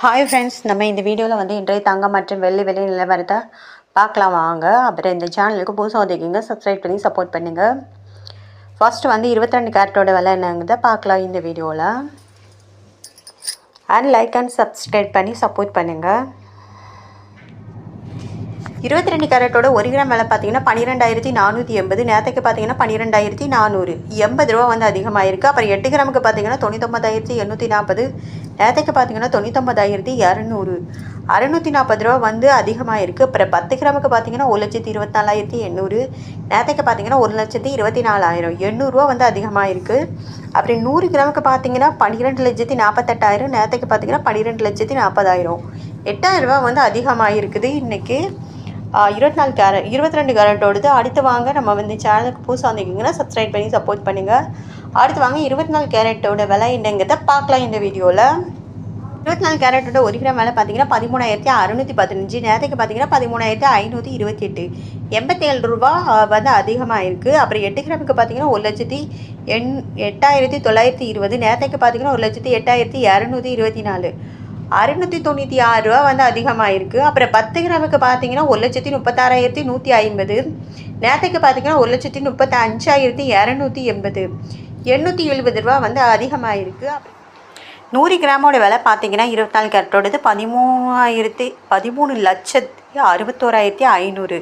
Hi friends, நம்ம இந்த வீடியோவில் வந்து இன்றைய தங்கம் மற்றும் வெள்ளி விலை நிலவரத்தை பார்க்கலாம் வாங்க. அப்புறம் இந்த சேனலுக்கு புதுசாக வந்துக்கிங்க சப்ஸ்கிரைப் பண்ணி சப்போர்ட் பண்ணுங்கள். ஃபர்ஸ்ட் வந்து 22 கேரட்டோட விலை என்னங்கிறத பார்க்கலாம் இந்த வீடியோவில். அண்ட் லைக் அண்ட் சப்ஸ்கிரைப் பண்ணி சப்போர்ட் பண்ணுங்கள். 22 கேரட்டோட 1 கிராம் விலை பார்த்தீங்கன்னா 12,480. நேற்றுக்கு பார்த்தீங்கன்னா 12,400. 80 ரூபா வந்து அதிகமாக இருக்குது. அப்புறம் 8 கிராமுக்கு பார்த்தீங்கன்னா 99,840. நேற்றுக்கு பார்த்தீங்கன்னா 99,200. 640 ரூபா வந்து அதிகமாக இருக்குது. அப்புறம் 10 கிராமுக்கு பார்த்தீங்கன்னா 1,24,800. நேற்றுக்கு பார்த்தீங்கன்னா 1,24,000. 800 ரூபா வந்து அதிகமாக இருக்குது. அப்புறம் 100 கிராமுக்கு பார்த்தீங்கன்னா 12,48,000. நேற்றுக்கு பார்த்தீங்கன்னா 12,40,000. 8,000 ரூபா வந்து அதிகமாக இருக்குது இன்றைக்கி. 22 கேரட்டோடது. அடுத்து வாங்க, நம்ம வந்து சேனலுக்கு புதுசாக வந்திருக்கீங்கன்னா சப்ஸ்கிரைப் பண்ணி சப்போர்ட் பண்ணுங்கள். அடுத்து வாங்க 24 கேரட்டோட விலை என்னங்கிறத பார்க்கலாம் இந்த வீடியோவில். 24 கேரட்டோட 1 கிராம் விலை பார்த்தீங்கன்னா 13,615. நேற்றுக்கு பார்த்தீங்கன்னா 13,528. 87 ரூபா வந்து அதிகமாக இருக்குது. அப்புறம் 8 கிராமுக்கு பார்த்தீங்கன்னா 1,08,920. நேற்றுக்கு பார்த்தீங்கன்னா 1,08,224. 696 ரூபா வந்து அதிகமாக இருக்குது. அப்புறம் 10 கிராமுக்கு பார்த்தீங்கன்னா 1,36,150. நேற்றுக்கு பார்த்தீங்கன்னா 1,35,280. 870 ரூபா வந்து அதிகமாக இருக்குது. 100 கிராமோட விலை பார்த்தீங்கன்னா 24 கேரட்டோடது 13,61,500.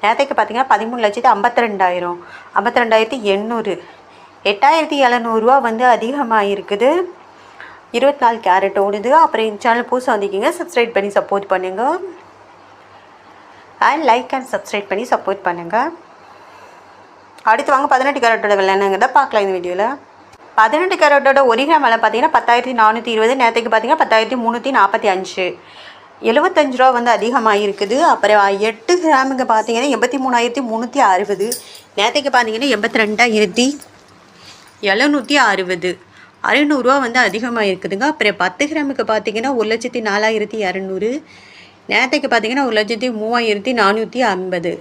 நேற்றுக்கு பார்த்தீங்கன்னா 13,52,000. 52,800. 8,700 ரூபா வந்து அதிகமாக இருக்குது 24 கேரட்டோடுது. அப்புறம் இந்த சேனல் புதுசாக வந்திருக்கீங்க சப்ஸ்கிரைப் பண்ணி சப்போர்ட் பண்ணுங்கள். அண்ட் லைக் அண்ட் சப்ஸ்கிரைப் பண்ணி சப்போர்ட் பண்ணுங்கள். அடுத்து வாங்க 18 கேரட்டோட விலை என்னங்கிறத பார்க்கலாம் இந்த வீடியோவில். 18 கேரட்டோட 1 கிராம் விலை பார்த்தீங்கன்னா 10,420. நேற்றுக்கு பார்த்தீங்கன்னா 10,345. 75 ரூபா வந்து அதிகமாக இருக்குது. அப்புறம் 8 கிராமுக்கு பார்த்தீங்கன்னா 83,360. நேற்றுக்கு பார்த்தீங்கன்னா 82,760. 600 ரூபா வந்து அதிகமாக இருக்குதுங்க. அப்புறம் 10 கிராமுக்கு பார்த்தீங்கன்னா 1,04,200. நேற்றுக்கு பார்த்தீங்கன்னா 1,03,450.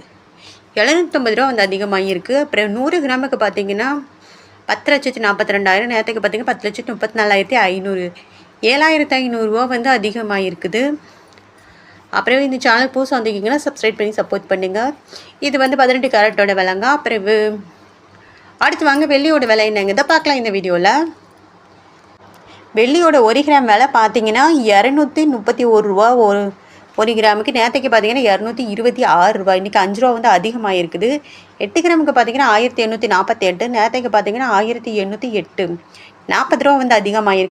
750 ரூபா வந்து அதிகமாக இருக்குது. அப்புறம் 100 கிராமுக்கு பார்த்தீங்கன்னா 10,42,000. நேற்றுக்கு பார்த்தீங்கன்னா 10,34,500. 7,500 ரூபா வந்து அதிகமாக இருக்குது. அப்புறம் இந்த சேனல் புதுசாக வந்திருக்கீங்கன்னா சப்ஸ்கிரைப் பண்ணி சப்போர்ட் பண்ணுங்கள். இது வந்து 18 கேரட்டோட விலைங்க. அப்புறம் அடுத்து வாங்க வெள்ளியோட விலை என்னங்கிறத பார்க்கலாம் இந்த வீடியோவில். வெள்ளியோட 1 கிராம் விலை பார்த்தீங்கன்னா 231 ரூபா ஒரு கிராமுக்கு. நேற்றுக்கு பார்த்தீங்கன்னா 226 ரூபா. இன்றைக்கி 5 ரூபா வந்து அதிகமாக இருக்குது. 8 கிராமுக்கு பார்த்தீங்கன்னா 1,848. நேற்றுக்கு பார்த்தீங்கன்னா 1,808. 40 ரூபா வந்து அதிகமாக இருக்குது.